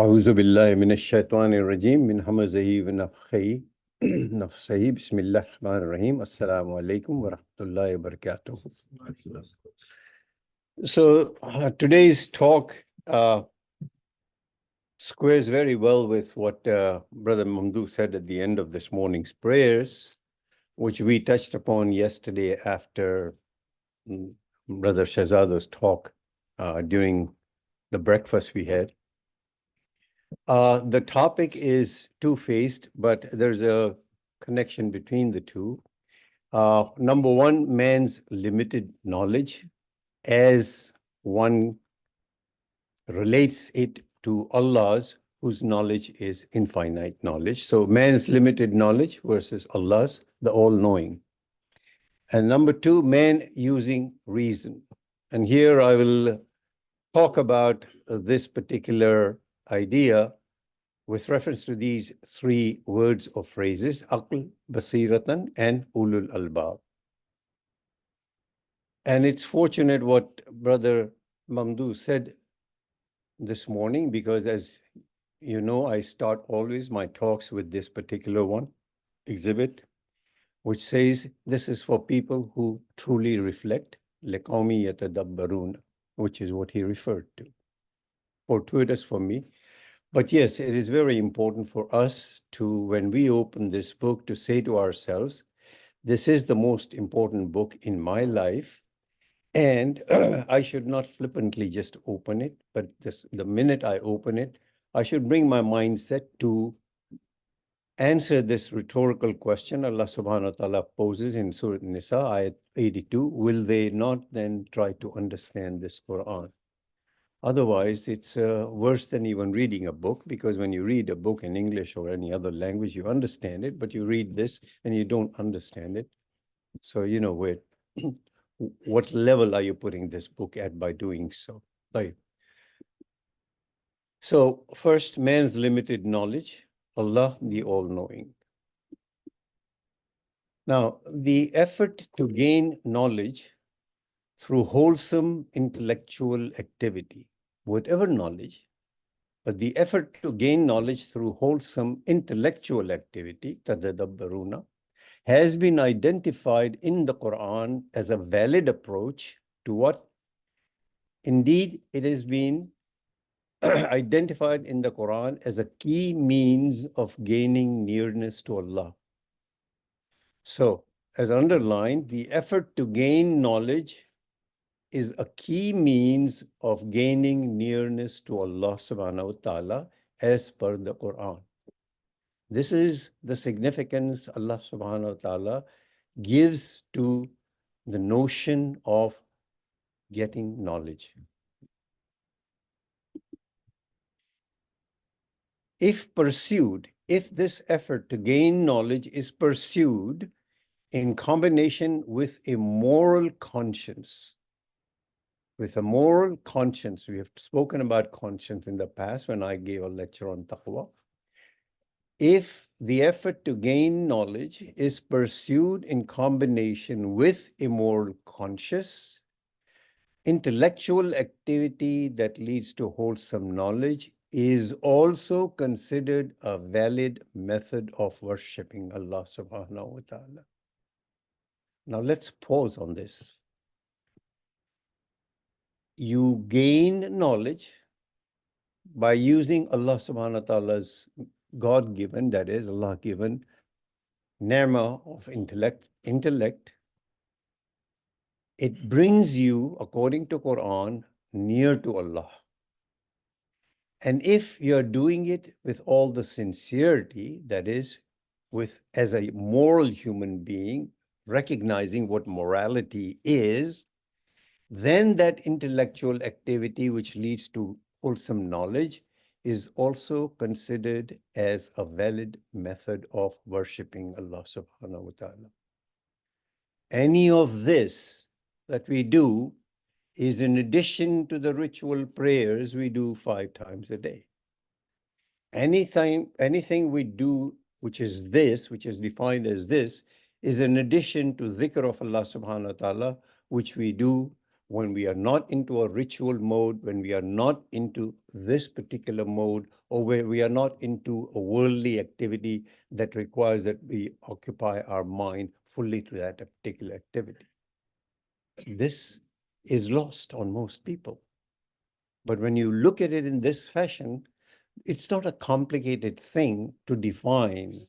أعوذ بالله من الشيطان الرجيم من همزه ونفخه نفسه بسم الله الرحمن الرحيم السلام عليكم ورحمة الله وبركاته. So today's talk squares very well with what Brother Mamdou said at the end of this morning's prayers, which we touched upon yesterday after Brother Shazado's talk during the breakfast we had. The topic is two-faced, but there's a connection between the two. Number one, man's limited knowledge as one relates it to Allah's, whose knowledge is infinite knowledge. So man's limited knowledge versus Allah's, the all-knowing. And number two, man using reason. And here I will talk about this particular idea with reference to these three words or phrases, Aql, Baseeratan, and Oolul, Albaab. And it's fortunate what Brother Mamdou said this morning, because as you know, I start always my talks with this particular exhibit, which says this is for people who truly reflect, لِقَوْمِ يَتَدَبَّرُونَ, which is what he referred to. Fortuitous for me. But yes, it is very important for us to, when we open this book, to say to ourselves, this is the most important book in my life, and I should not flippantly just open it, but the minute I open it, I should bring my mindset to answer this rhetorical question Allah subhanahu wa ta'ala poses in Surah Nisa, ayat 82, will they not then try to understand this Quran? Otherwise, it's worse than even reading a book, because when you read a book in English or any other language, you understand it, but you read this and you don't understand it. So, you know, what level are you putting this book at by doing so? Right. So first, man's limited knowledge, Allah the all-knowing. Now, the effort to gain knowledge through wholesome intellectual activity, whatever knowledge, but the effort to gain knowledge through wholesome intellectual activity, tadadabbaruna, has been identified in the Quran as a valid approach to what? Indeed, it has been identified in the Quran as a key means of gaining nearness to Allah. So, as underlined, the effort to gain knowledge is a key means of gaining nearness to Allah subhanahu wa ta'ala as per the Quran. This is the significance Allah subhanahu wa ta'ala gives to the notion of getting knowledge. If pursued, if this effort to gain knowledge is pursued in combination with a moral conscience, we have spoken about conscience in the past when I gave a lecture on taqwa. If the effort to gain knowledge is pursued in combination with a moral conscience, intellectual activity that leads to wholesome knowledge is also considered a valid method of worshipping Allah subhanahu wa ta'ala. Now let's pause on this. You gain knowledge by using Allah subhanahu wa ta'ala's God-given, that is Allah-given, ni'mah of intellect. It brings you, according to Quran, near to Allah. And if you're doing it with all the sincerity, that is, as a moral human being, recognizing what morality is, then that intellectual activity which leads to wholesome knowledge is also considered as a valid method of worshipping Allah subhanahu wa ta'ala. Any of this that we do is in addition to the ritual prayers we do 5 times a day. Anything we do which is defined as this, is in addition to dhikr of Allah subhanahu wa ta'ala, which we do when we are not into a ritual mode, when we are not into this particular mode, or where we are not into a worldly activity that requires that we occupy our mind fully to that particular activity. This is lost on most people. But when you look at it in this fashion, it's not a complicated thing to define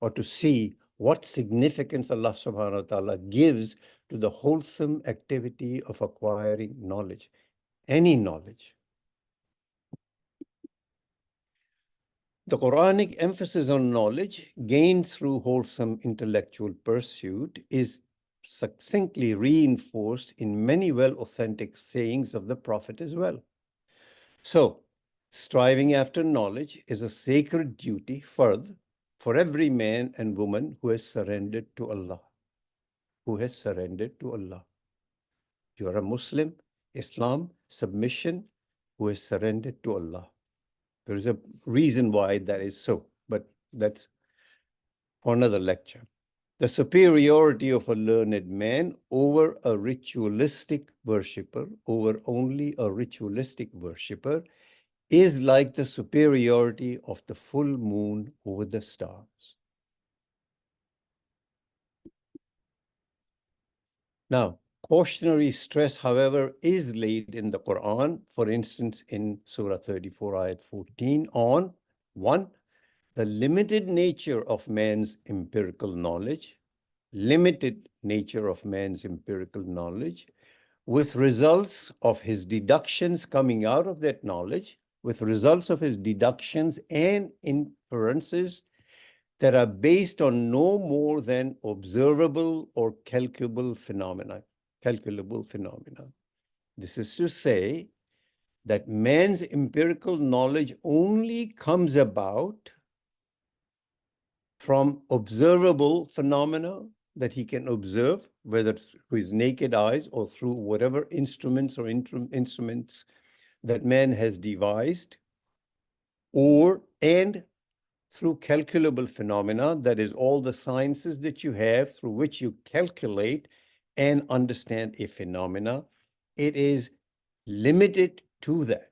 or to see what significance Allah subhanahu wa ta'ala gives to the wholesome activity of acquiring knowledge, any knowledge. The Quranic emphasis on knowledge gained through wholesome intellectual pursuit is succinctly reinforced in many well-authentic sayings of the Prophet as well. So, striving after knowledge is a sacred duty, fard, for every man and woman who has surrendered to Allah. Who has surrendered to Allah. You are a Muslim, Islam, submission, who has surrendered to Allah. There is a reason why that is so, but that's for another lecture. The superiority of a learned man over a ritualistic worshipper, over only a ritualistic worshipper, is like the superiority of the full moon over the stars. Now, cautionary stress, however, is laid in the Quran, for instance, in Surah 34, Ayat 14, on 1, the limited nature of man's empirical knowledge, limited nature of man's empirical knowledge, with results of his deductions coming out of that knowledge, with results of his deductions and inferences that are based on no more than observable or calculable phenomena. This is to say that man's empirical knowledge only comes about from observable phenomena that he can observe, whether through his naked eyes or through whatever instruments or instruments that man has devised, and through calculable phenomena, that is all the sciences that you have through which you calculate and understand a phenomena. It is limited to that.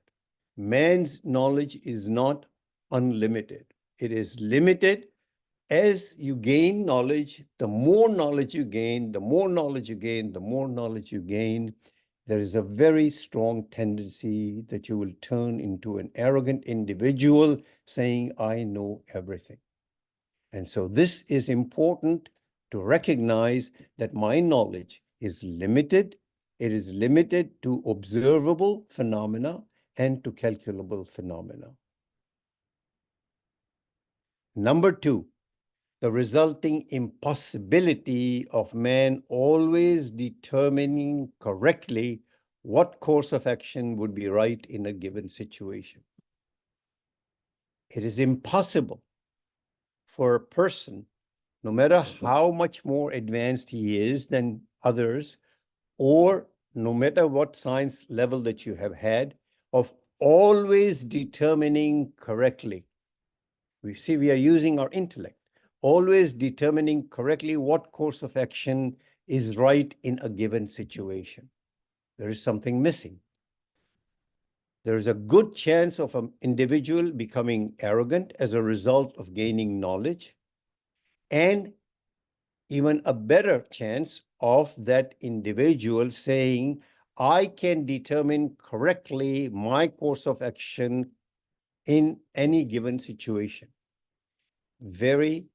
Man's knowledge is not unlimited. It is limited. As you gain knowledge, the more knowledge you gain, the more knowledge you gain, the more knowledge you gain, there is a very strong tendency that you will turn into an arrogant individual saying, I know everything. And so this is important to recognize that my knowledge is limited. It is limited to observable phenomena and to calculable phenomena. Number 2, the resulting impossibility of man always determining correctly what course of action would be right in a given situation. It is impossible for a person, no matter how much more advanced he is than others, or no matter what science level that you have had, of always determining correctly. We are using our intellect, always determining correctly what course of action is right in a given situation. There is something missing. There is a good chance of an individual becoming arrogant as a result of gaining knowledge, and even a better chance of that individual saying, I can determine correctly my course of action in any given situation. Very,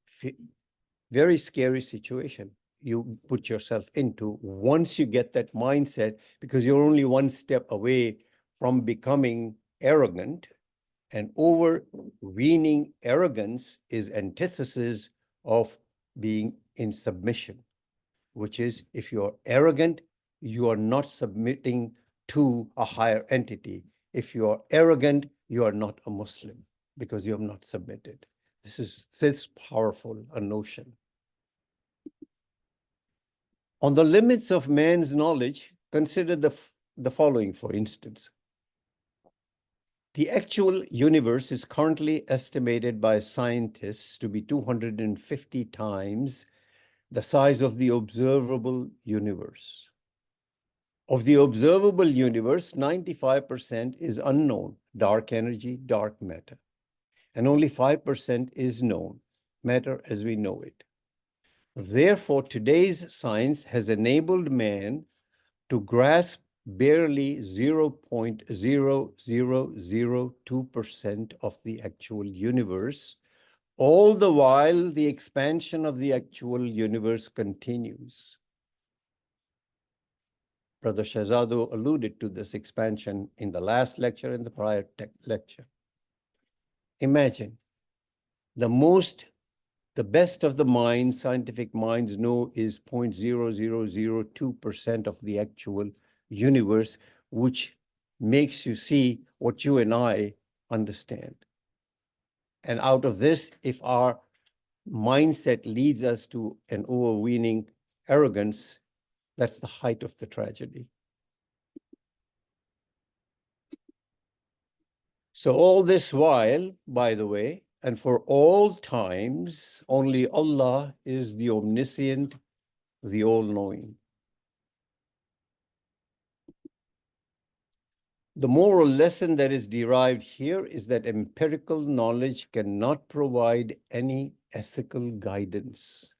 very scary situation you put yourself into once you get that mindset, because you're only one step away from becoming arrogant, and overweening arrogance is antithesis of being in submission, which is if you're arrogant, you are not submitting to a higher entity. If you are arrogant, you are not a Muslim because you have not submitted. This is this powerful a notion. On the limits of man's knowledge, consider the following, for instance. The actual universe is currently estimated by scientists to be 250 times the size of the observable universe. Of the observable universe, 95% is unknown, dark energy, dark matter. And only 5% is known, matter as we know it. Therefore, today's science has enabled man to grasp barely 0.0002% of the actual universe, all the while the expansion of the actual universe continues. Brother Shahzado alluded to this expansion in the last lecture and the prior lecture. Imagine the best of the minds, scientific minds know is 0.0002% of the actual universe, which makes you see what you and I understand. And out of this, if our mindset leads us to an overweening arrogance, that's the height of the tragedy. So all this while, by the way, and for all times, only Allah is the omniscient, the all-knowing. The moral lesson that is derived here is that empirical knowledge cannot provide any ethical guidance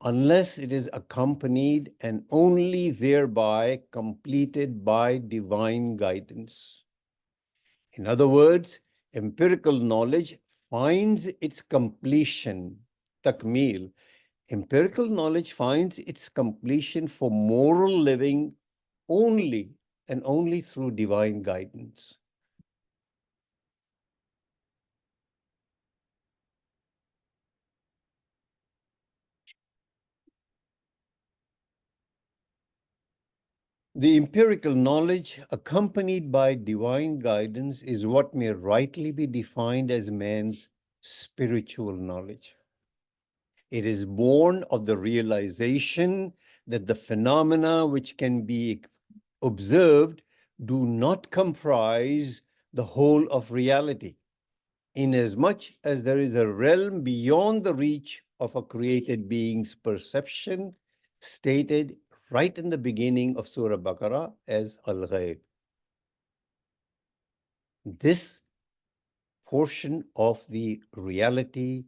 unless it is accompanied and only thereby completed by divine guidance. In other words, empirical knowledge finds its completion, takmil. Empirical knowledge finds its completion for moral living only and only through divine guidance. The empirical knowledge accompanied by divine guidance is what may rightly be defined as man's spiritual knowledge. It is born of the realization that the phenomena which can be observed do not comprise the whole of reality, inasmuch as there is a realm beyond the reach of a created being's perception, stated right in the beginning of Surah Baqarah as Al-Ghaib. This portion of the reality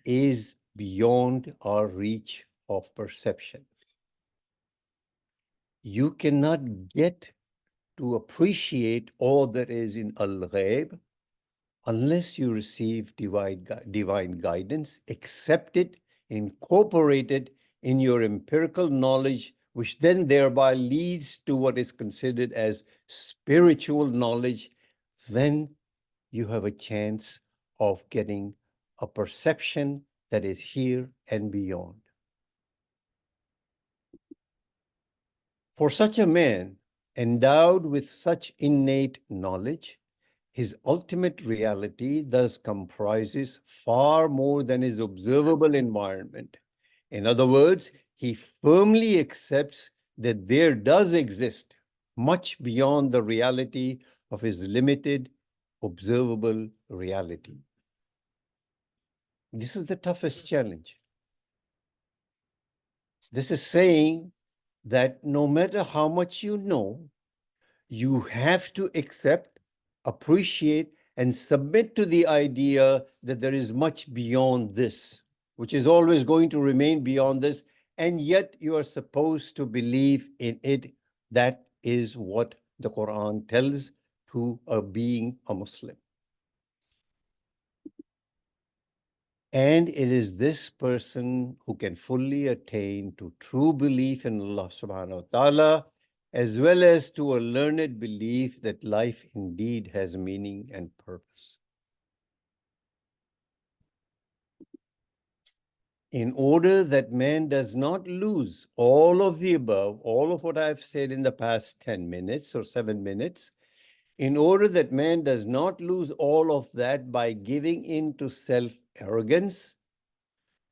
is beyond our reach of perception. You cannot get to appreciate all that is in Al-Ghaib unless you receive divine guidance, accept it, incorporate it in your empirical knowledge, which then thereby leads to what is considered as spiritual knowledge, then you have a chance of getting a perception that is here and beyond. For such a man, endowed with such innate knowledge, his ultimate reality thus comprises far more than his observable environment. In other words, he firmly accepts that there does exist much beyond the reality of his limited observable reality. This is the toughest challenge. This is saying that no matter how much you know, you have to accept, appreciate, and submit to the idea that there is much beyond this, which is always going to remain beyond this, and yet you are supposed to believe in it. That is what the Quran tells to a being a Muslim. And it is this person who can fully attain to true belief in Allah subhanahu wa ta'ala, as well as to a learned belief that life indeed has meaning and purpose. In order that man does not lose all of the above, all of what I've said in the past 10 minutes or 7 minutes, in order that man does not lose all of that by giving in to self-arrogance,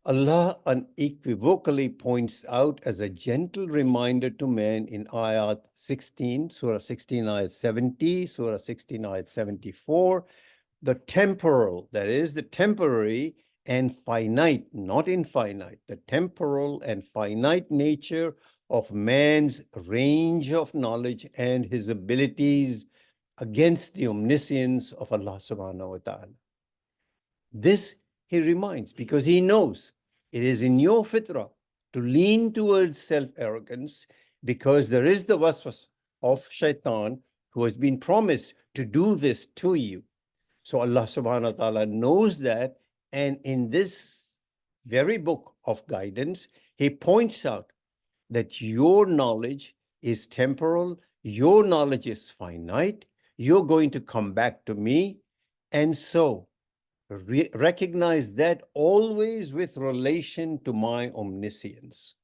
Allah unequivocally points out as a gentle reminder to man in Ayat 16, Surah 16, Ayat 70, Surah 16, Ayat 74, the temporal, that is the temporary and finite, not infinite, the temporal and finite nature of man's range of knowledge and his abilities against the omniscience of Allah subhanahu wa ta'ala. This he reminds because he knows it is in your fitrah to lean towards self-arrogance because there is the waswas of shaitan who has been promised to do this to you. So Allah subhanahu wa ta'ala knows that, and in this very book of guidance, he points out that your knowledge is temporal, your knowledge is finite, you're going to come back to me, and so recognize that always with relation to my omniscience.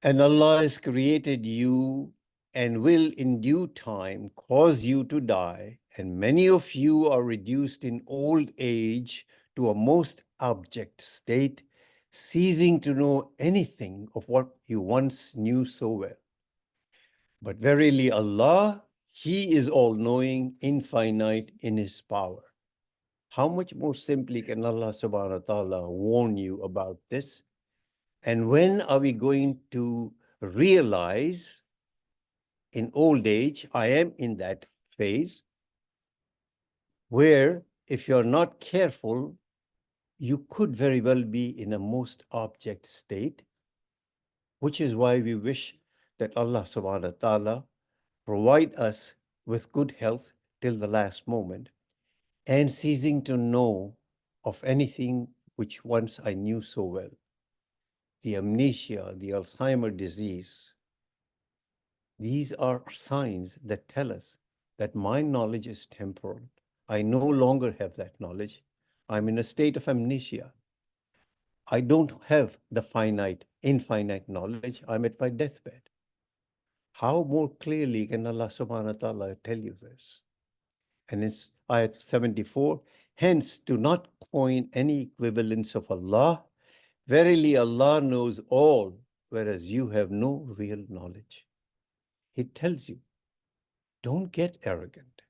And Allah has created you and will in due time cause you to die, and many of you are reduced in old age to a most abject state, ceasing to know anything of what you once knew so well. But verily Allah, He is all-knowing, infinite in His power. How much more simply can Allah subhanahu wa ta'ala warn you about this? And when are we going to realize in old age, I am in that phase, where if you're not careful, you could very well be in a most abject state, which is why we wish that Allah subhanahu wa ta'ala provide us with good health till the last moment, and ceasing to know of anything which once I knew so well. The amnesia, the Alzheimer's disease, these are signs that tell us that my knowledge is temporal. I no longer have that knowledge. I'm in a state of amnesia. I don't have the finite, infinite knowledge. I'm at my deathbed. How more clearly can Allah subhanahu wa ta'ala tell you this? And it's ayat 74, hence do not coin any equivalence of Allah. Verily Allah knows all, whereas you have no real knowledge. He tells you, don't get arrogant.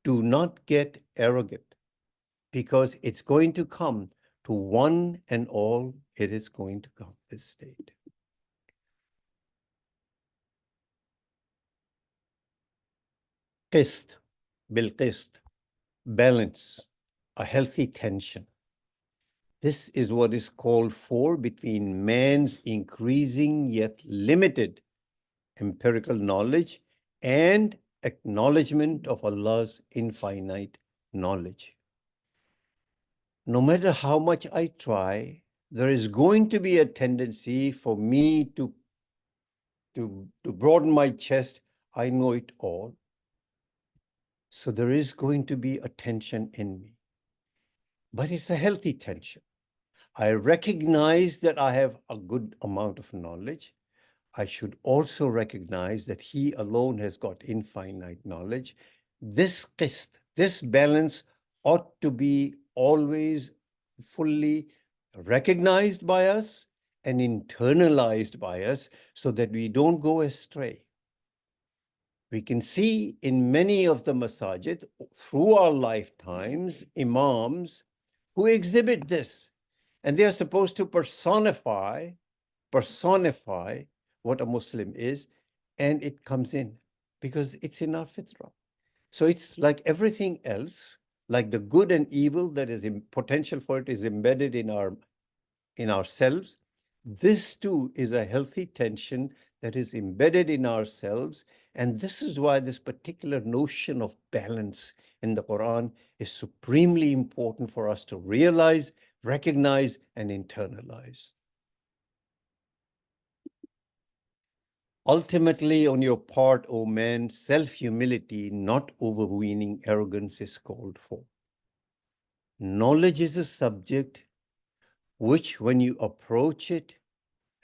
Do not get arrogant, because it's going to come to one and all, it is going to come, this state. Qist, bil qist, balance, a healthy tension. This is what is called for between man's increasing yet limited empirical knowledge and acknowledgement of Allah's infinite knowledge. No matter how much I try, there is going to be a tendency for me to broaden my chest. I know it all. So there is going to be a tension in me. But it's a healthy tension. I recognize that I have a good amount of knowledge. I should also recognize that He alone has got infinite knowledge. This qist, this balance ought to be always fully recognized by us and internalized by us so that we don't go astray. We can see in many of the masajid through our lifetimes, imams who exhibit this, and they are supposed to personify what a Muslim is, and it comes in because it's in our fitrah. So it's like everything else, like the good and evil that is potential for it is embedded in ourselves. This too is a healthy tension that is embedded in ourselves. And this is why this particular notion of balance in the Quran is supremely important for us to realize, recognize, and internalize. Ultimately, on your part, O man, self-humility, not overweening arrogance, is called for. Knowledge is a subject which, when you approach it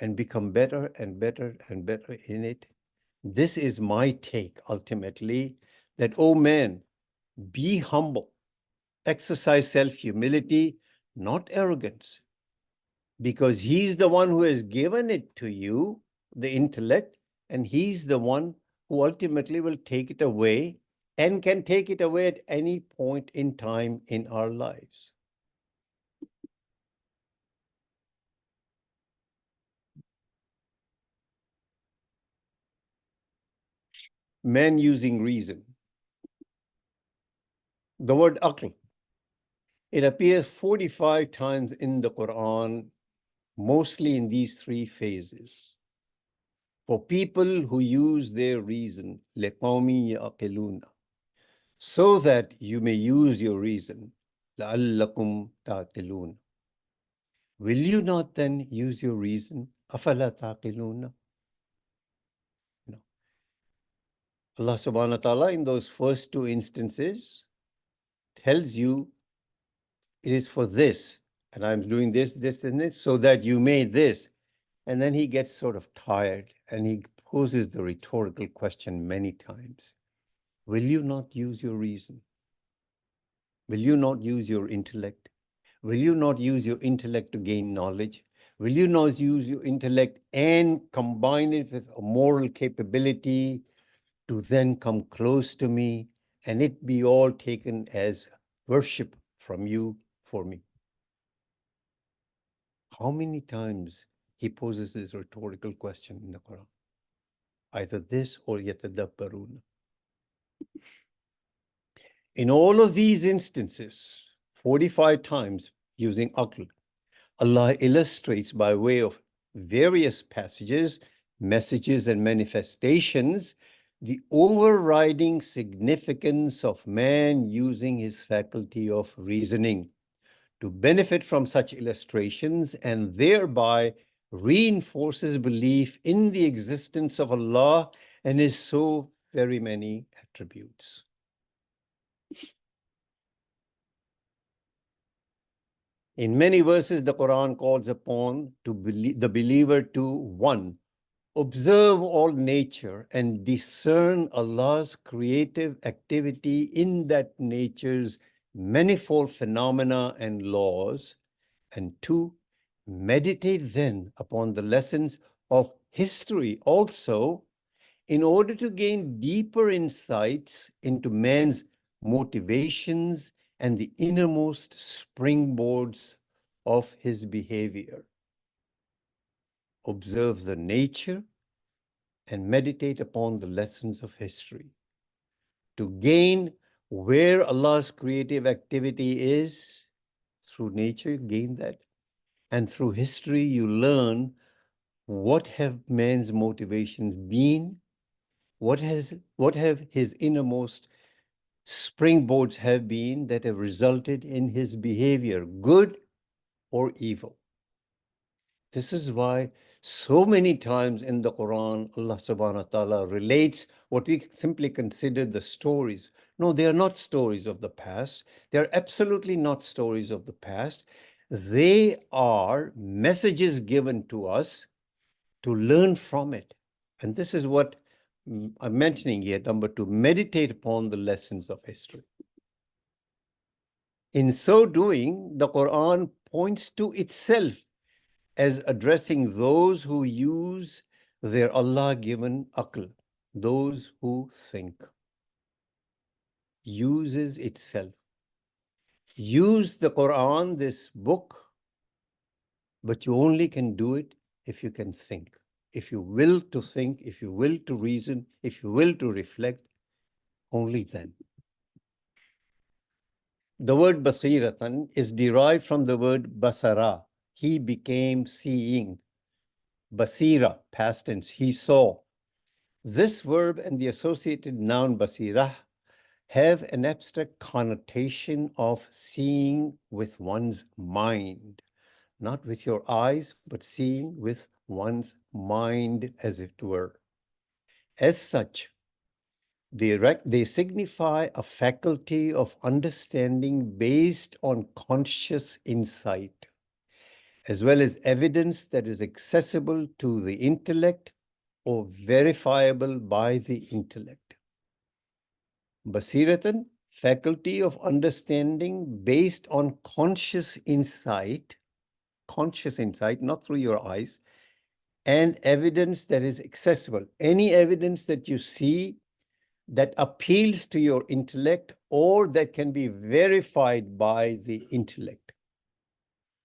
and become better and better and better in it, this is my take ultimately, that, O man, be humble, exercise self-humility, not arrogance, because He's the one who has given it to you, the intellect, and He's the one who ultimately will take it away and can take it away at any point in time in our lives. man using reason. The word aql, it appears 45 times in the Quran, mostly in these three phases. For people who use their reason, لِقَوْمٍ يَعْقِلُونَ, so that you may use your reason, لَعَلَّكُمْ تَعْقِلُونَ. Will you not then use your reason? أَفَلَا تَعْقِلُونَ. No. Allah subhanahu wa ta'ala in those first two instances tells you it is for this, and I'm doing this, this, and this, so that you may this. And then he gets sort of tired and he poses the rhetorical question many times. Will you not use your reason? Will you not use your intellect? Will you not use your intellect to gain knowledge? Will you not use your intellect and combine it with a moral capability to then come close to me and it be all taken as worship from you for me? How many times he poses this rhetorical question in the Quran? Either this or yatadabbarun. In all of these instances, 45 times using aql, Allah illustrates by way of various passages, messages, and manifestations the overriding significance of man using his faculty of reasoning to benefit from such illustrations and thereby reinforces belief in the existence of Allah and His so very many attributes. In many verses, the Quran calls upon the believer to, one, observe all nature and discern Allah's creative activity in that nature's manifold phenomena and laws, and two, meditate then upon the lessons of history also in order to gain deeper insights into man's motivations and the innermost springboards of his behavior. Observe the nature and meditate upon the lessons of history. To gain where Allah's creative activity is, through nature, you gain that. And through history, you learn what have man's motivations been, what have his innermost springboards have been that have resulted in his behavior, good or evil. This is why so many times in the Quran, Allah subhanahu wa ta'ala relates what we simply consider the stories. No, they are not stories of the past. They are absolutely not stories of the past. They are messages given to us to learn from it. And this is what I'm mentioning here, number two, meditate upon the lessons of history. In so doing, the Quran points to itself as addressing those who use their Allah-given aql, those who think. Uses itself. Use the Quran, this book, but you only can do it if you can think. If you will to think, if you will to reason, if you will to reflect, only then. The word Baseeratan is derived from the word basara. He became seeing. Basira, past tense, he saw. This verb and the associated noun basirah have an abstract connotation of seeing with one's mind, not with your eyes, but seeing with one's mind, as it were. As such, they signify a faculty of understanding based on conscious insight, as well as evidence that is accessible to the intellect or verifiable by the intellect. Baseeratan, faculty of understanding based on conscious insight, not through your eyes, and evidence that is accessible. Any evidence that you see that appeals to your intellect or that can be verified by the intellect.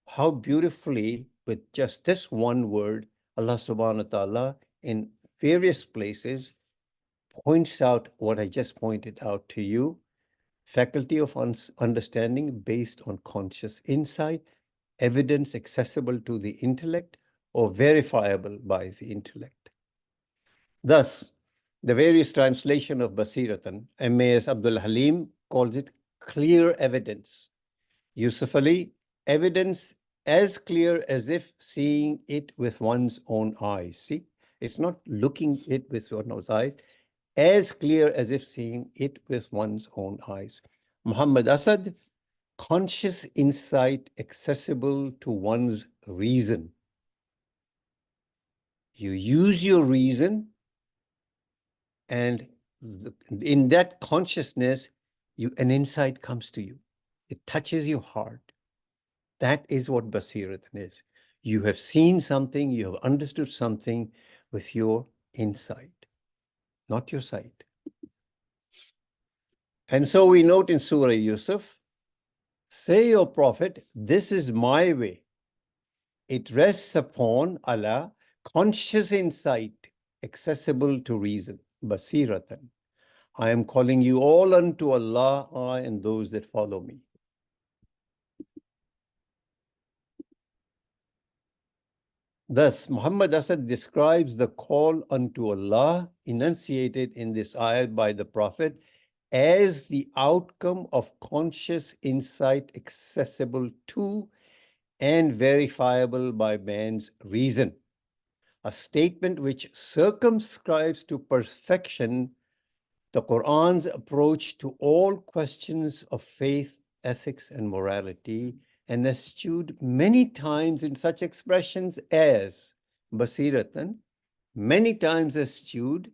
How beautifully, with just this one word, Allah subhanahu wa ta'ala in various places points out what I just pointed out to you, faculty of understanding based on conscious insight, evidence accessible to the intellect, or verifiable by the intellect. Thus, the various translation of Baseeratan, M.A.S. Abdul Halim calls it clear evidence. Yousuf Ali, evidence as clear as if seeing it with one's own eyes. See, it's not looking it with one's eyes, as clear as if seeing it with one's own eyes. Muhammad Asad, conscious insight accessible to one's reason. You use your reason, and in that consciousness, an insight comes to you. It touches your heart. That is what Baseeratan is. You have seen something, you have understood something with your insight, not your sight. And so we note in Surah Yusuf, say, O Prophet, this is my way. It rests upon Allah, conscious insight, accessible to reason, Baseeratan. I am calling you all unto Allah, I and those that follow me. Thus, Muhammad Asad describes the call unto Allah enunciated in this ayat by the Prophet as the outcome of conscious insight accessible to and verifiable by man's reason, a statement which circumscribes to perfection the Quran's approach to all questions of faith, ethics, and morality, and eschewed many times in such expressions as Baseeratan, many times eschewed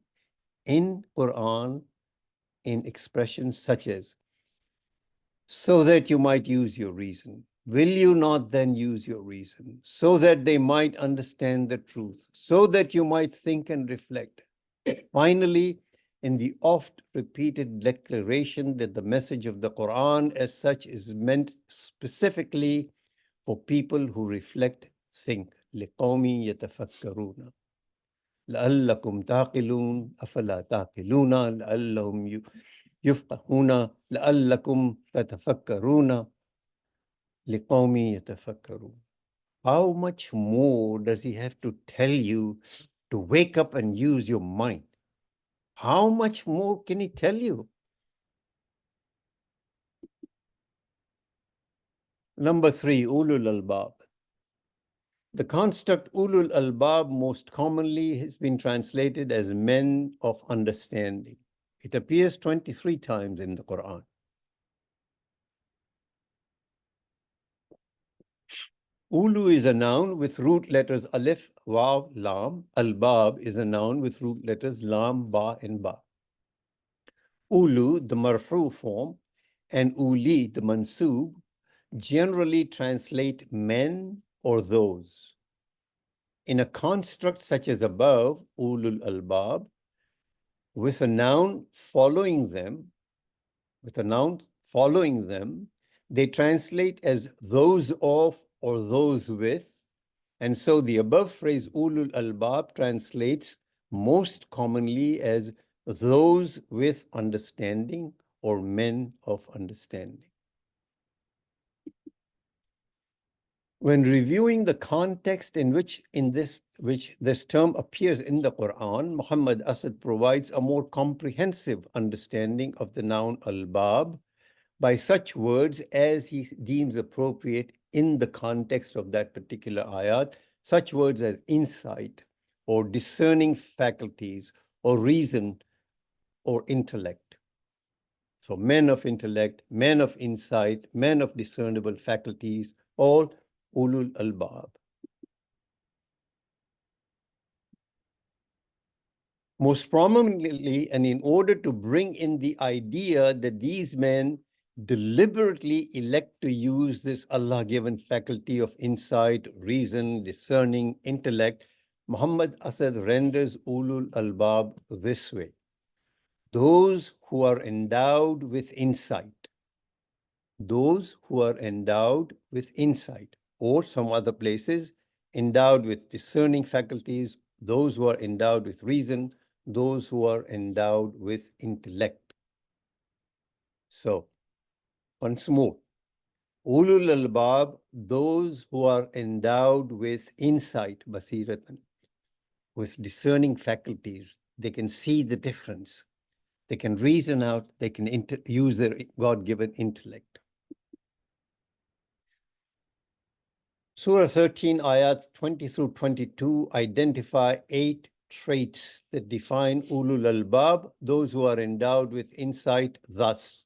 in Quran in expressions such as, so that you might use your reason. Will you not then use your reason, so that they might understand the truth, so that you might think and reflect? Finally, in the oft-repeated declaration that the message of the Quran as such is meant specifically for people who reflect, think. لِقَوْمٍ يَتَفَكَّرُونَ لَعَلَّكُمْ تَعْقِلُونَ أَفَلَا تَعْقِلُونَ لَعَلَّهُمْ يُفْقَهُونَ لَعَلَّكُمْ تَتَفَكَّرُونَ لِقَوْمٍ يَتَفَكَّرُونَ. How much more does he have to tell you to wake up and use your mind? How much more can he tell you? Number 3, Oolul Albaab. The construct Oolul Albaab most commonly has been translated as men of understanding. It appears 23 times in the Quran. Ulu is a noun with root letters Alif, Waw, Lam. Albaab is a noun with root letters Lam, Ba, and Ba. Ulu, the marfu form, and uli, the mansub, generally translate men or those. In a construct such as above, Ulul Albaab, with a noun following them, they translate as those of or those with. And so the above phrase Ulul Albaab translates most commonly as those with understanding or men of understanding. When reviewing the context in which this term appears in the Quran, Muhammad Asad provides a more comprehensive understanding of the noun Albaab by such words as he deems appropriate in the context of that particular ayat, such words as insight or discerning faculties or reason or intellect. So men of intellect, men of insight, men of discernible faculties, all Ulul Albaab. Most prominently, and in order to bring in the idea that these men deliberately elect to use this Allah-given faculty of insight, reason, discerning, intellect, Muhammad Asad renders Ulul Albaab this way: those who are endowed with insight, those who are endowed with insight, or some other places, endowed with discerning faculties, those who are endowed with reason, those who are endowed with intellect. So, once more, Ulul Albaab, those who are endowed with insight, Baseeratan, with discerning faculties. They can see the difference. They can reason out. They can use their God-given intellect. Surah 13, ayats 20 through 22 identify 8 traits that define Ulul Albab, those who are endowed with insight thus.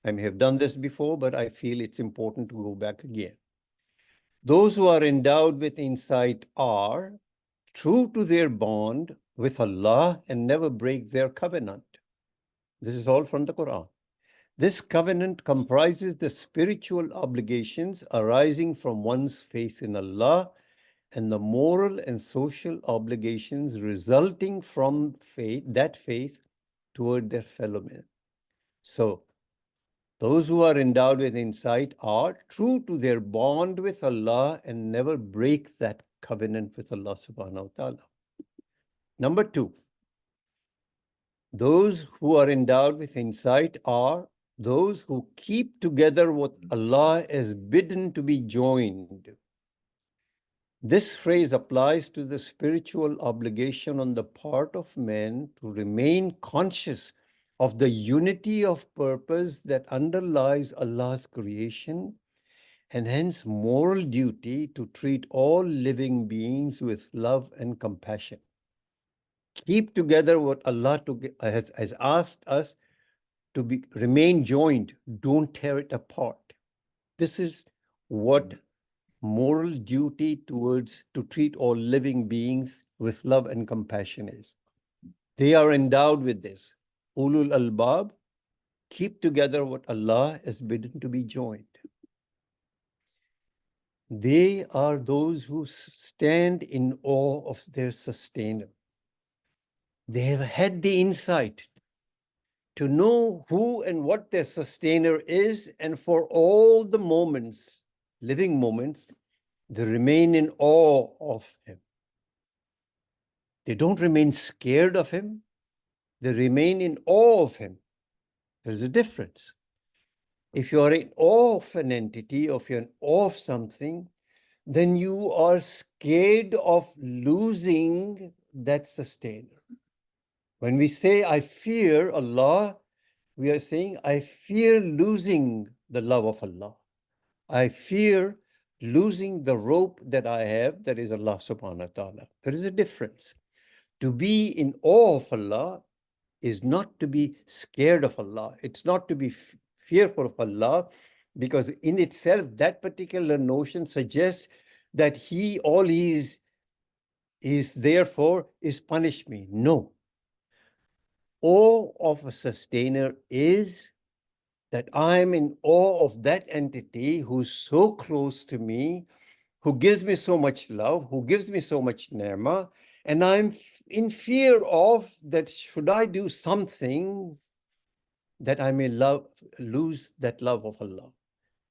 I may have done this before, but I feel it's important to go back again. Those who are endowed with insight are true to their bond with Allah and never break their covenant. This is all from the Quran. This covenant comprises the spiritual obligations arising from one's faith in Allah and the moral and social obligations resulting from faith toward their fellow men. So, those who are endowed with insight are true to their bond with Allah and never break that covenant with Allah subhanahu wa ta'ala. Number 2, those who are endowed with insight are those who keep together what Allah has bidden to be joined. This phrase applies to the spiritual obligation on the part of men to remain conscious of the unity of purpose that underlies Allah's creation, and hence moral duty to treat all living beings with love and compassion. Keep together what Allah has asked us to remain joined. Don't tear it apart. This is what moral duty to treat all living beings with love and compassion is. They are endowed with this. Ulul Albab, keep together what Allah has bidden to be joined. They are those who stand in awe of their sustainer. They have had the insight to know who and what their sustainer is, and for all the moments, living moments, they remain in awe of him. They don't remain scared of him. They remain in awe of him. There's a difference. If you are in awe of an entity, if you're in awe of something, then you are scared of losing that sustainer. When we say, I fear Allah, we are saying, I fear losing the love of Allah. I fear losing the rope that I have, that is Allah subhanahu wa ta'ala. There is a difference. To be in awe of Allah is not to be scared of Allah. It's not to be fearful of Allah, because in itself, that particular notion suggests that all he is there for is punish me. No. Awe of a sustainer is that I'm in awe of that entity who's so close to me, who gives me so much love, who gives me so much ni'mah, and I'm in fear of that should I do something that I may lose that love of Allah.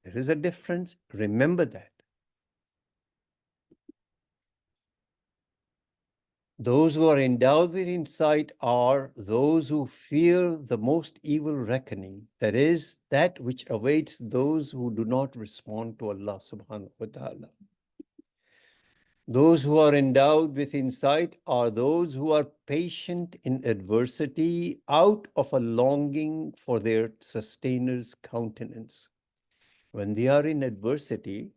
There is a difference. Remember that. Those who are endowed with insight are those who fear the most evil reckoning, that is, that which awaits those who do not respond to Allah subhanahu wa ta'ala. Those who are endowed with insight are those who are patient in adversity out of a longing for their sustainer's countenance. When they are in adversity,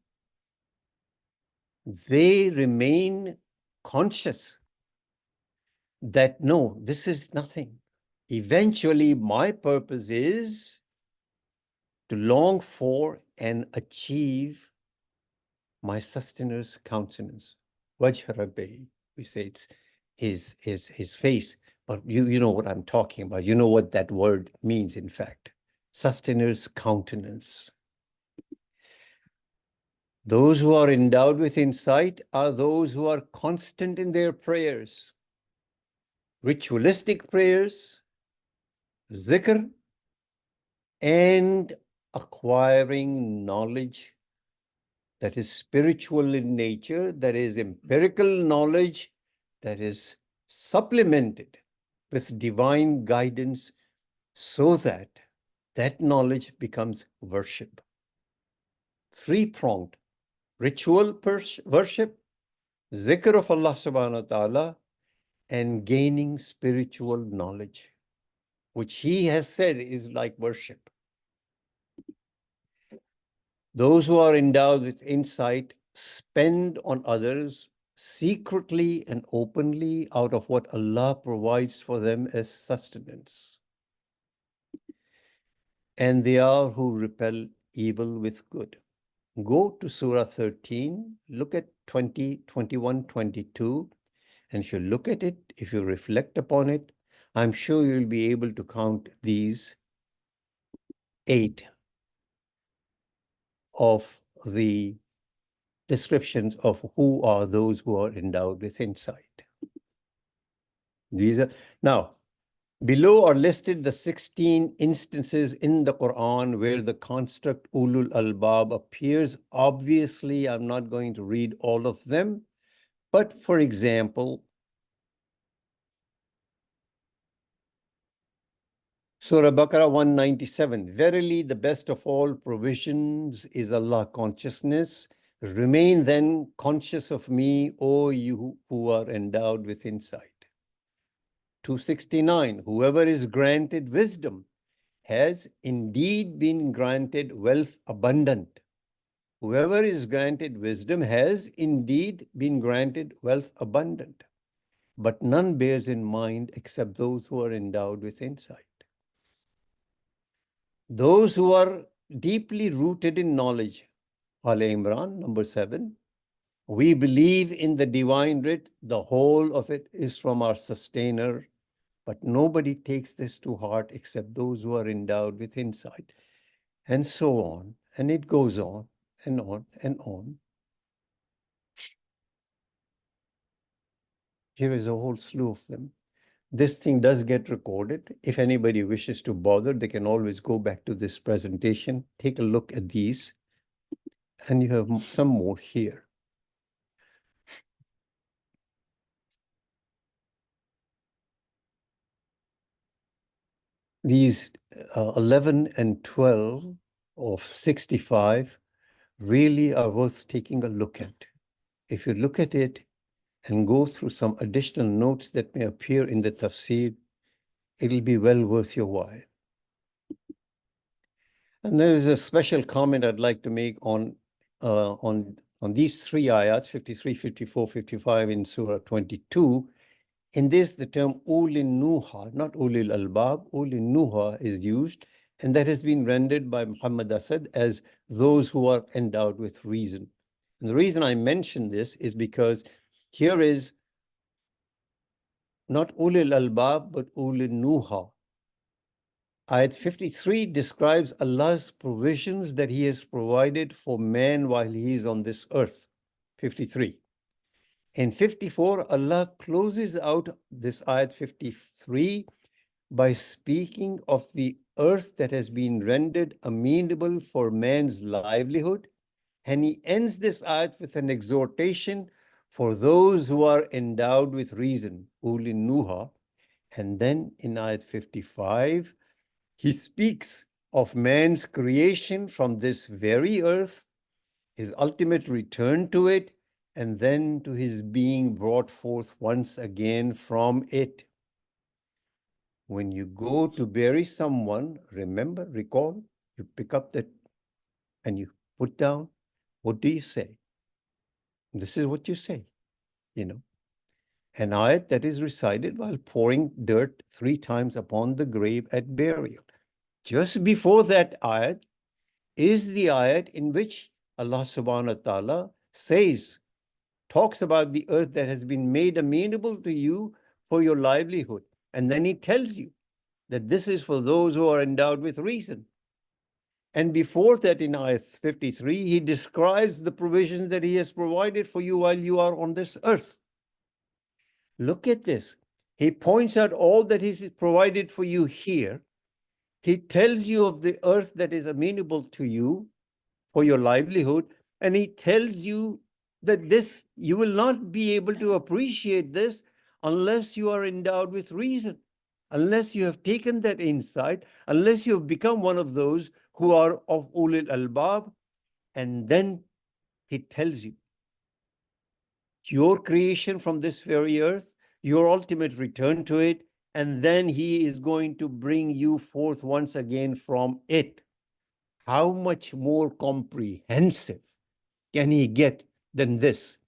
they remain conscious that no, this is nothing. Eventually, my purpose is to long for and achieve my sustainer''s countenance. Wajh Rabbi, we say it's his face, but you know what I'm talking about. You know what that word means, in fact. Sustainer''s countenance. Those who are endowed with insight are those who are constant in their prayers. Ritualistic prayers, zikr, and acquiring knowledge that is spiritual in nature, that is empirical knowledge, that is supplemented with divine guidance so that that knowledge becomes worship. Three-pronged: ritual worship, zikr of Allah subhanahu wa ta'ala, and gaining spiritual knowledge, which he has said is like worship. Those who are endowed with insight spend on others secretly and openly out of what Allah provides for them as sustenance. And they are who repel evil with good. Go to Surah 13, look at 20, 21, 22, and if you look at it, if you reflect upon it, I'm sure you'll be able to count these 8 of the descriptions of who are those who are endowed with insight. These are now below are listed the 16 instances in the Quran where the construct Ulul Albaab appears. Obviously, I'm not going to read all of them, but for example, Surah Baqarah 197, verily the best of all provisions is Allah consciousness. Remain then conscious of me, O you who are endowed with insight. 269, whoever is granted wisdom has indeed been granted wealth abundant. Whoever is granted wisdom has indeed been granted wealth abundant, but none bears in mind except those who are endowed with insight. Those who are deeply rooted in knowledge, Al Imran, number 7, we believe in the divine writ, the whole of it is from our sustainer, but nobody takes this to heart except those who are endowed with insight, and so on. And it goes on and on and on. Here is a whole slew of them. This thing does get recorded. If anybody wishes to bother, they can always go back to this presentation, take a look at these, and you have some more here. These 11 and 12 of 65 really are worth taking a look at. If you look at it and go through some additional notes that may appear in the tafsir, it'll be well worth your while. And there is a special comment I'd like to make on these 3 ayats, 53, 54, 55 in Surah 22. In this, the term Oolul Nuha, not Ulul Albab, Oolul Nuha is used, and that has been rendered by Muhammad Asad as those who are endowed with reason. And the reason I mention this is because here is not Ulul Albab, but Oolul Nuha. Ayat 53 describes Allah's provisions that he has provided for man while he is on this earth. 53. In 54, Allah closes out this ayat 53 by speaking of the earth that has been rendered amenable for man's livelihood. And he ends this ayat with an exhortation for those who are endowed with reason, Ulul Nuha. And then in ayat 55, he speaks of man's creation from this very earth, his ultimate return to it, and then to his being brought forth once again from it. When you go to bury someone, remember, recall, you pick up that and you put down, what do you say? This is what you say, an ayat that is recited while pouring dirt 3 times upon the grave at burial. Just before that ayat is the ayat in which Allah subhanahu wa ta'ala talks about the earth that has been made amenable to you for your livelihood. And then he tells you that this is for those who are endowed with reason. And before that, in ayat 53, he describes the provisions that he has provided for you while you are on this earth. Look at this. He points out all that he has provided for you here. He tells you of the earth that is amenable to you for your livelihood, and he tells you that this, you will not be able to appreciate this unless you are endowed with reason. unless you have taken that insight, unless you have become one of those who are of Oolul Albaab, and then he tells you your creation from this very earth, your ultimate return to it, and then he is going to bring you forth once again from it. How much more comprehensive can he get than this?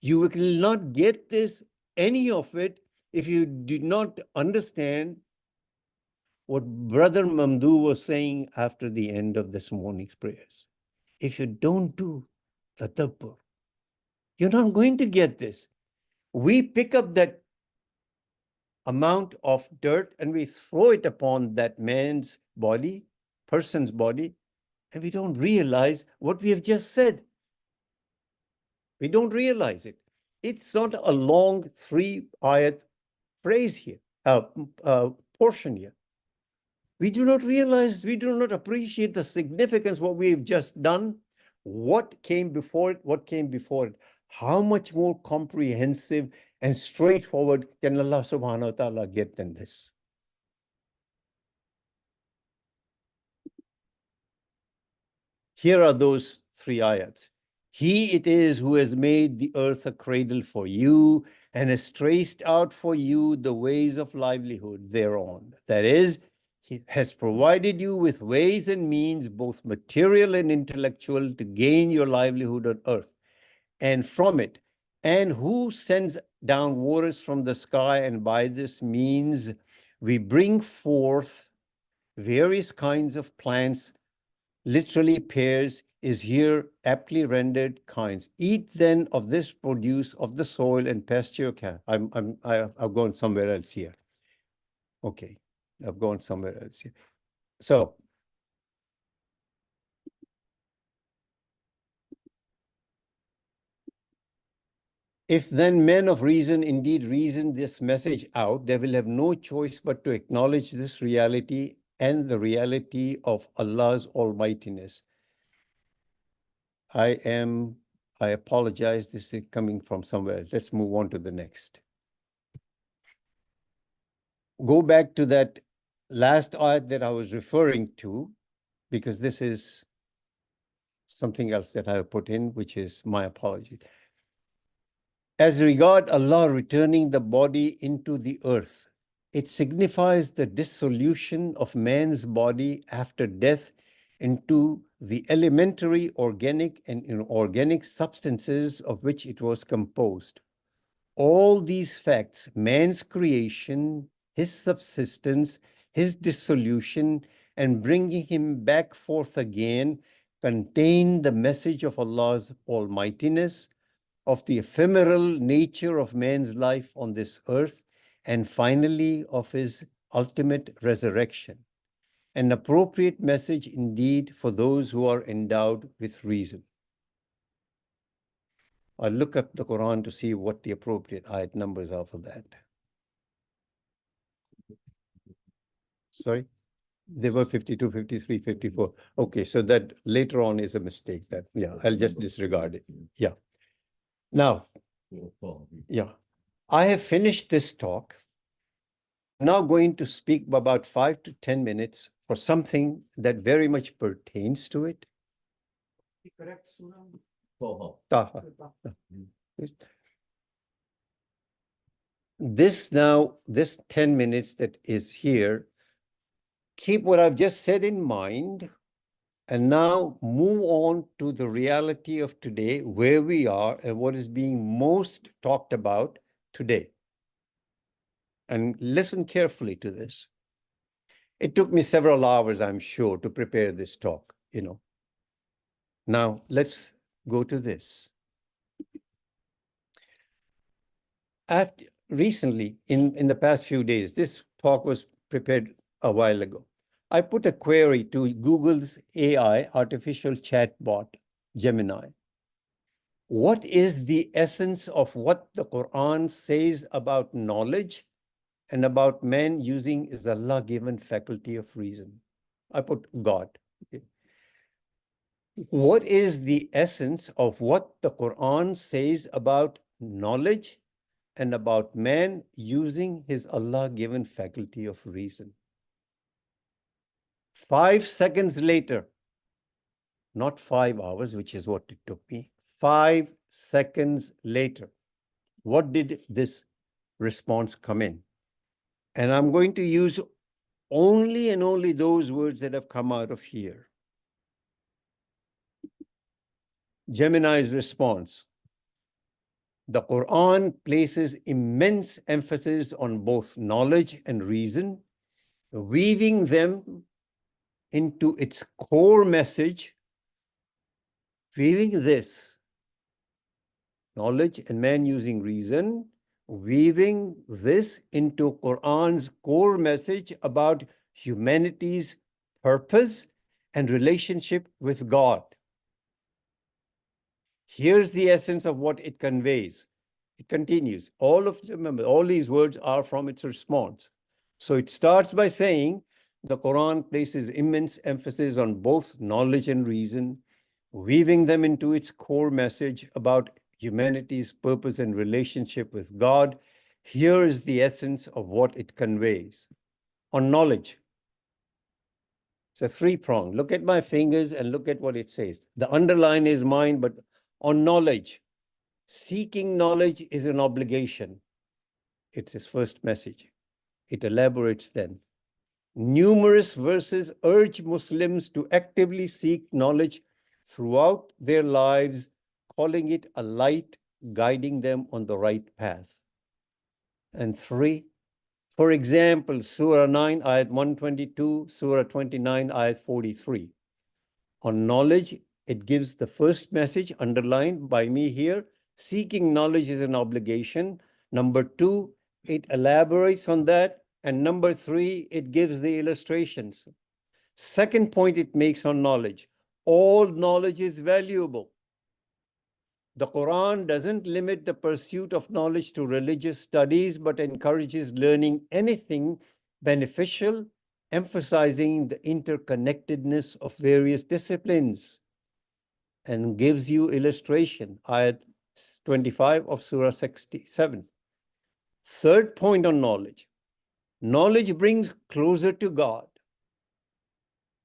You will not get this, any of it, if you did not understand what Brother Mamdou was saying after the end of this morning's prayers. If you don't do tadabbur, you're not going to get this. We pick up that amount of dirt and we throw it upon that man's body, person's body, and we don't realize what we have just said. We don't realize it. It's not a long 3-ayat phrase here, portion here. We do not realize, we do not appreciate the significance of what we've just done, what came before it, how much more comprehensive and straightforward can Allah subhanahu wa ta'ala get than this? Here are those 3 ayats. He it is who has made the earth a cradle for you and has traced out for you the ways of livelihood thereon. That is, he has provided you with ways and means, both material and intellectual, to gain your livelihood on earth and from it. And who sends down waters from the sky, and by this means we bring forth various kinds of plants. Literally, pears is here aptly rendered kinds. Eat then of this produce of the soil and pasture. I've gone somewhere else here. Okay, I've gone somewhere else here. So, if then men of reason indeed reason this message out, they will have no choice but to acknowledge this reality and the reality of Allah's almightiness. I apologize, this is coming from somewhere else. Let's move on to the next. Go back to that last ayat that I was referring to, because this is something else that I have put in, which is my apology. As regard Allah returning the body into the earth, it signifies the dissolution of man's body after death into the elementary organic and inorganic substances of which it was composed. All these facts, man's creation, his subsistence, his dissolution, and bringing him back forth again, contain the message of Allah's almightiness, of the ephemeral nature of man's life on this earth, and finally of his ultimate resurrection. An appropriate message indeed for those who are endowed with reason. I'll look up the Quran to see what the appropriate ayat numbers are for that. Sorry? They were 52, 53, 54. Okay, so that later on is a mistake. That, yeah, I'll just disregard it. Yeah. Now, yeah, I have finished this talk. I'm now going to speak about 5 to 10 minutes for something that very much pertains to it. Taha. This 10 minutes that is here, keep what I've just said in mind, and now move on to the reality of today, where we are and what is being most talked about today. And listen carefully to this. It took me several hours, I'm sure, to prepare this talk, you know. Now, let's go to this. Recently, in the past few days, this talk was prepared a while ago. I put a query to Google's AI, artificial chatbot, Gemini. What is the essence of what the Quran says about knowledge and about man using his Allah-given faculty of reason? I put God. Okay. What is the essence of what the Quran says about knowledge and about man using his Allah-given faculty of reason. 5 seconds later, not 5 hours, which is what it took me, 5 seconds later, what did this response come in? And I'm going to use only and only those words that have come out of here. Gemini's response. The Quran places immense emphasis on both knowledge and reason, weaving them into its core message, weaving this knowledge and man using reason, weaving this into Quran's core message about humanity's purpose and relationship with God. Here's the essence of what it conveys. It continues. Remember, all these words are from its response. So it starts by saying the Quran places immense emphasis on both knowledge and reason, weaving them into its core message about humanity's purpose and relationship with God. Here is the essence of what it conveys. On knowledge. It's a three-prong. Look at my fingers and look at what it says. The underline is mine, but on knowledge, seeking knowledge is an obligation. It's his first message. It elaborates then. Numerous verses urge Muslims to actively seek knowledge throughout their lives, calling it a light, guiding them on the right path. And 3, for example, Surah 9, Ayat 122, Surah 29, Ayat 43. On knowledge, it gives the first message underlined by me here. Seeking knowledge is an obligation. Number 2, it elaborates on that. And number 3, it gives the illustrations. Second point it makes on knowledge. All knowledge is valuable. The Quran doesn't limit the pursuit of knowledge to religious studies, but encourages learning anything beneficial, emphasizing the interconnectedness of various disciplines, and gives you illustration, ayat 25 of Surah 67. Third point on knowledge. Knowledge brings closer to God.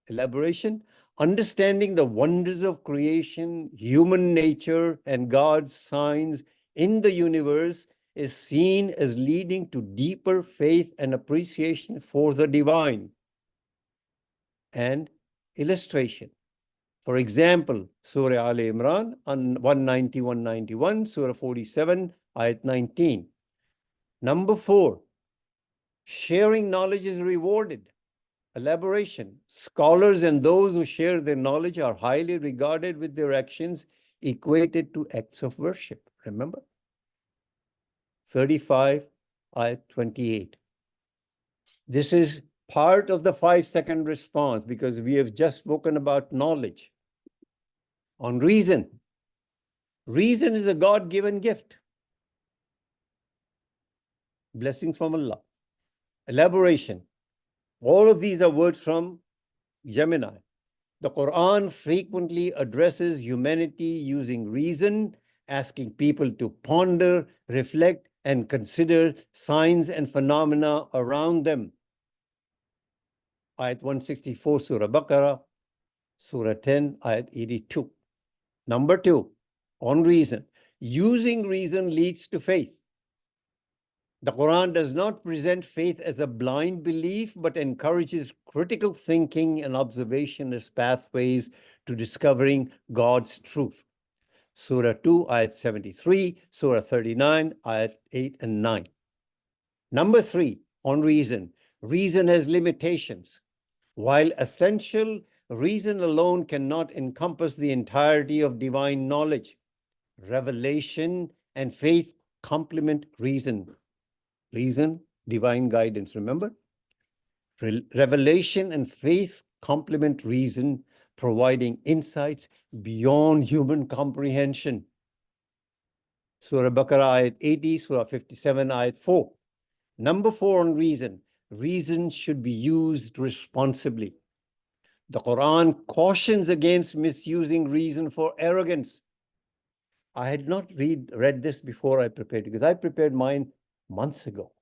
Elaboration, understanding the wonders of creation, human nature, and God's signs in the universe is seen as leading to deeper faith and appreciation for the divine. And illustration. For example, Surah Al Imran, 190, 191, Surah 47, Ayat 19. Number 4, sharing knowledge is rewarded. Elaboration. Scholars and those who share their knowledge are highly regarded, with their actions equated to acts of worship. Remember? 35, Ayat 28. This is part of the 5-second response because we have just spoken about knowledge. On reason. Reason is a God-given gift. Blessings from Allah. Elaboration. All of these are words from Gemini. The Quran frequently addresses humanity using reason, asking people to ponder, reflect, and consider signs and phenomena around them. Ayat 164, Surah Baqarah, Surah 10, Ayat 82. Number 2, on reason. Using reason leads to faith. The Quran does not present faith as a blind belief, but encourages critical thinking and observation as pathways to discovering God's truth. Surah 2, Ayat 73, Surah 39, Ayat 8 and 9. Number 3, on reason. Reason has limitations. While essential, reason alone cannot encompass the entirety of divine knowledge. Revelation and faith complement reason. Reason, divine guidance, remember? Revelation and faith complement reason, providing insights beyond human comprehension. Surah Baqarah, Ayat 80, Surah 57, Ayat 4. Number 4 on reason. Reason should be used responsibly. The Quran cautions against misusing reason for arrogance. I had not read this before I prepared, because I prepared mine months ago.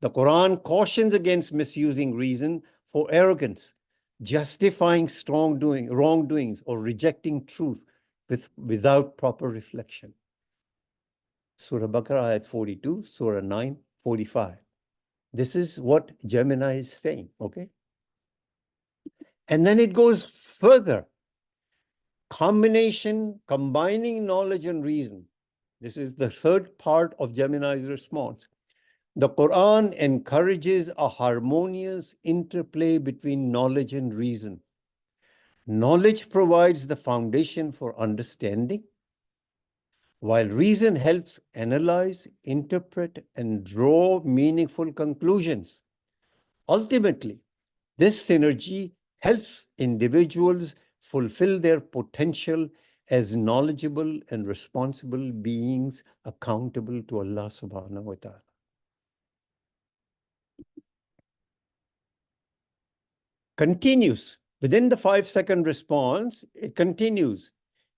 The Quran cautions against misusing reason for arrogance, justifying wrongdoings, or rejecting truth without proper reflection. Surah Baqarah ayat 42, Surah 9, 45. This is what Gemini is saying, okay? And then it goes further. Combining knowledge and reason. This is the third part of Gemini's response. The Quran encourages a harmonious interplay between knowledge and reason. Knowledge provides the foundation for understanding, while reason helps analyze, interpret, and draw meaningful conclusions. Ultimately, this synergy helps individuals fulfill their potential as knowledgeable and responsible beings accountable to Allah subhanahu wa ta'ala. Continues. Within the 5-second response, it continues.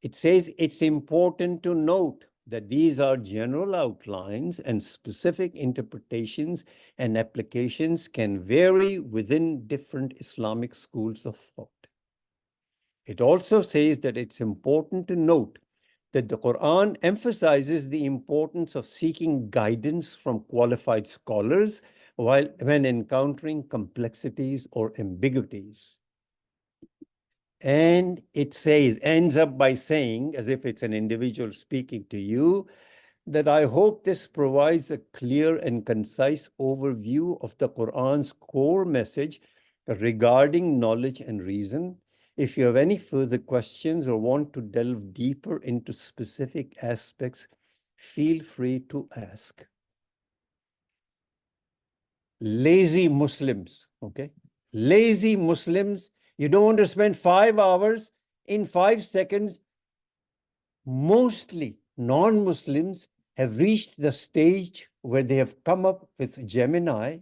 It says it's important to note that these are general outlines and specific interpretations and applications can vary within different Islamic schools of thought. It also says that it's important to note that the Quran emphasizes the importance of seeking guidance from qualified scholars when encountering complexities or ambiguities. And it ends up by saying, as if it's an individual speaking to you, that I hope this provides a clear and concise overview of the Quran's core message regarding knowledge and reason. If you have any further questions or want to delve deeper into specific aspects, feel free to ask. Lazy Muslims, okay? Lazy Muslims, you don't want to spend 5 hours in 5 seconds. Mostly non-Muslims have reached the stage where they have come up with Gemini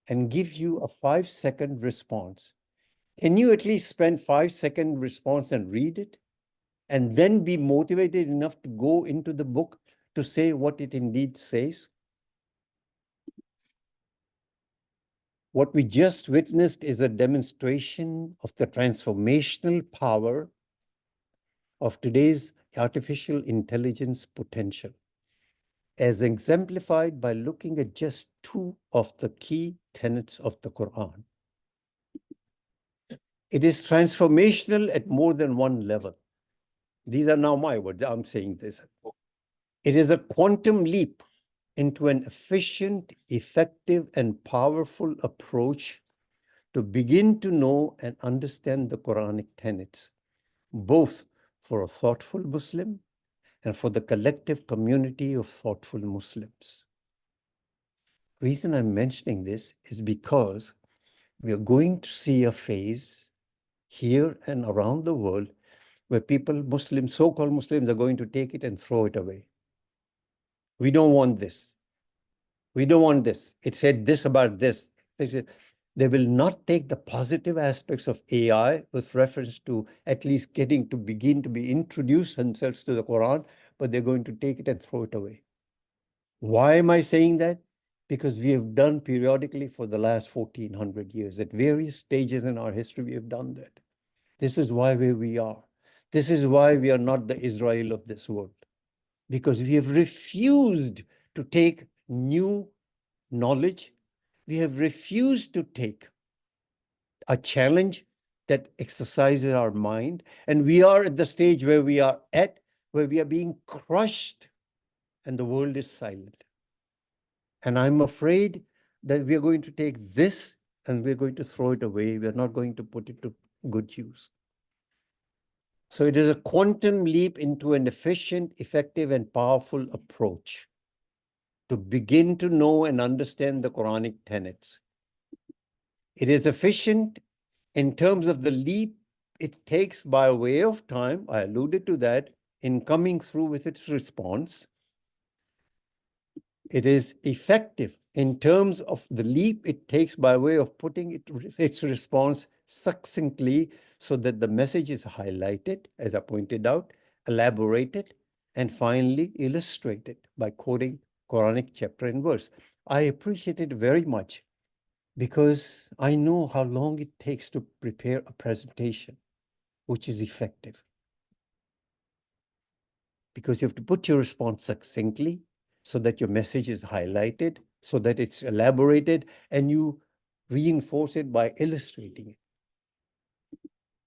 and give you a 5-second response. Can you at least spend 5-second response and read it? And then be motivated enough to go into the book to say what it indeed says? What we just witnessed is a demonstration of the transformational power of today's artificial intelligence potential, as exemplified by looking at just 2 of the key tenets of the Quran. It is transformational at more than one level. These are now my words, I'm saying this. It is a quantum leap into an efficient, effective, and powerful approach to begin to know and understand the Quranic tenets, both for a thoughtful Muslim and for the collective community of thoughtful Muslims. Reason I'm mentioning this is because we are going to see a phase here and around the world where people, Muslims, so-called Muslims, are going to take it and throw it away. We don't want this. We don't want this. It said this about this. They will not take the positive aspects of AI with reference to at least getting to begin to be introduced themselves to the Quran, but they're going to take it and throw it away. Why am I saying that? Because we have done periodically for the last 1400 years. At various stages in our history, we have done that. This is why where we are. This is why we are not the Israel of this world. Because we have refused to take new knowledge. We have refused to take a challenge that exercises our mind. And we are at the stage where we are at, where we are being crushed and the world is silent. And I'm afraid that we are going to take this and we're going to throw it away. We're not going to put it to good use. So it is a quantum leap into an efficient, effective, and powerful approach to begin to know and understand the Quranic tenets. It is efficient in terms of the leap it takes by way of time. I alluded to that in coming through with its response. It is effective in terms of the leap it takes by way of putting its response succinctly so that the message is highlighted, as I pointed out, elaborated, and finally illustrate it by quoting Quranic chapter and verse. I appreciate it very much because I know how long it takes to prepare a presentation which is effective. Because you have to put your response succinctly so that your message is highlighted, so that it's elaborated, and you reinforce it by illustrating it.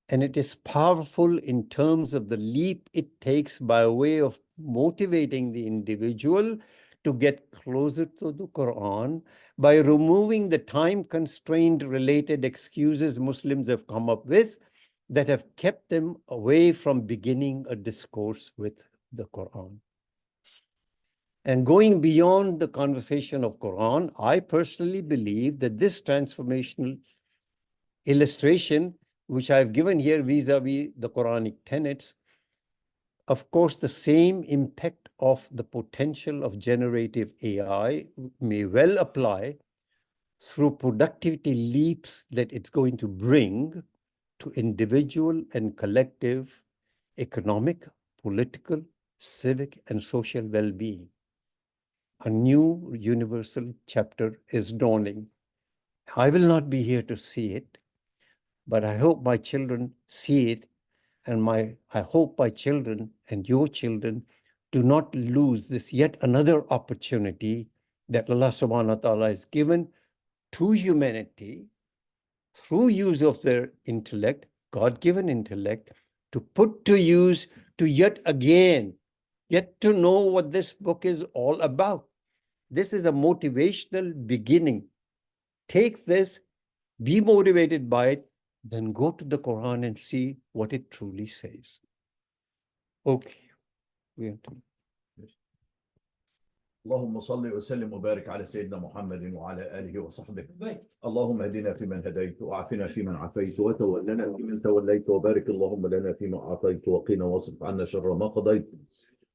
And it is powerful in terms of the leap it takes by way of motivating the individual to get closer to the Quran by removing the time-constrained related excuses Muslims have come up with that have kept them away from beginning a discourse with the Quran. And going beyond the conversation of Quran, I personally believe that this transformational illustration, which I've given here vis-a-vis the Quranic tenets, of course, the same impact of the potential of generative AI may well apply through productivity leaps that it's going to bring to individual and collective economic, political, civic, and social well-being. A new universal chapter is dawning. I will not be here to see it, but I hope my children see it, and I hope my children and your children do not lose this yet another opportunity that Allah subhanahu wa ta'ala has given to humanity through use of their intellect, God-given intellect, to put to use to yet again get to know what this book is all about. This is a motivational beginning. Take this, be motivated by it, then go to the Quran and see what it truly says. Okay. اللهم صل وسلم وبارك على سيدنا محمد وعلى آله وصحبه. اللهم اهدنا فيمن هديت وعافنا فيمن عافيت وتولنا فيمن توليت وبارك اللهم لنا فيما أعطيت وقنا واصرف عنا شر ما قضيت.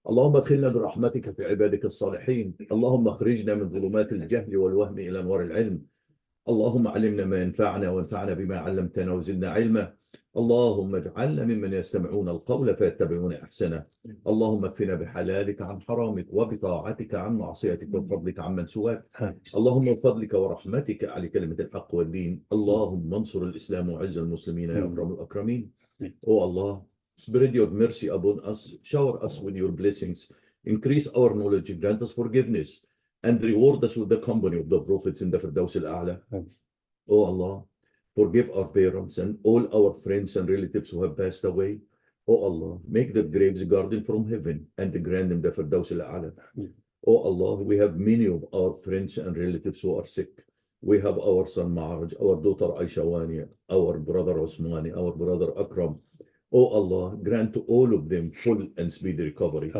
اللهم ادخلنا برحمتك في عبادك الصالحين. اللهم اخرجنا من ظلمات الجهل والوهم إلى أنوار العلم. اللهم علمنا ما ينفعنا وانفعنا بما علمتنا وزدنا علما. اللهم اجعلنا ممن يستمعون القول فيتبعون احسنه. اللهم اكفنا بحلالك عن حرامك وبطاعتك عن معصيتك وبفضلك عمن سواك. اللهم بفضلك ورحمتك على كلمة الحق والدين. اللهم انصر الإسلام وعز المسلمين يا أكرم الأكرمين. Oh Allah, spread your mercy upon us, shower us with your blessings, increase our knowledge, grant us forgiveness, and reward us with the company of the prophets in the Firdaus al-A'la. Oh Allah, forgive our parents and all our friends and relatives who have passed away. Oh Allah, make their graves a garden from heaven and grant them the Firdaus al-A'la. Oh Allah, we have many of our friends and relatives who are sick. We have our son Ma'araj, our daughter Aisha Wania, our brother Osmani, our brother Akram. Oh Allah, grant to all of them full and speedy recovery.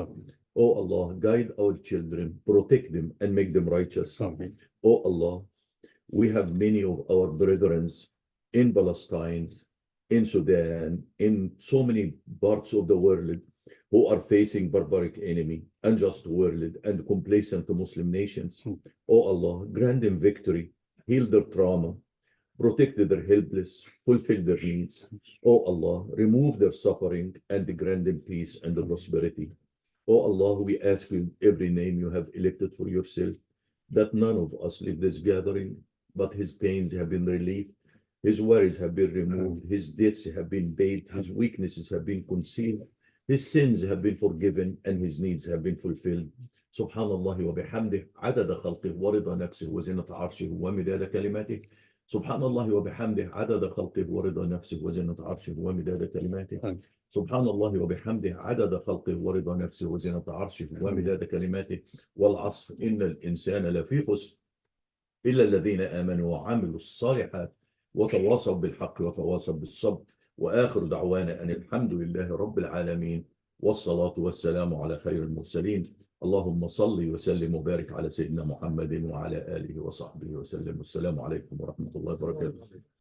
Oh Allah, guide our children, protect them, and make them righteous. Oh Allah, we have many of our brethren in Palestine, in Sudan, in so many parts of the world who are facing barbaric enemy, unjust world, and complacent Muslim nations. Oh Allah, grant them victory, heal their trauma, protect their helpless, fulfill their needs. Oh Allah, remove their suffering and grant them peace and prosperity. Oh Allah, we ask you every name you have elected for yourself, that none of us leave this gathering, but his pains have been relieved, his worries have been removed, his debts have been paid, his weaknesses have been concealed, his sins have been forgiven, and his needs have been fulfilled. Subhanallah wa bihamdih, adada khalqih wa rida nafsih wa zinata arshih wa midada kalimatih. Subhanallah wa bihamdih, adada khalqih wa rida nafsih wa zinata arshih wa midada kalimatih. سبحان الله وبحمده عدد خلقه ورضا نفسه وزنة عرشه ومداد كلماته والعصر إن الإنسان لفي خسر إلا الذين آمنوا وعملوا الصالحات وتواصوا بالحق وتواصوا بالصبر وآخر دعوانا أن الحمد لله رب العالمين والصلاة والسلام على خير المرسلين. اللهم صل وسلم وبارك على سيدنا محمد وعلى آله وصحبه وسلم. السلام عليكم ورحمة الله وبركاته.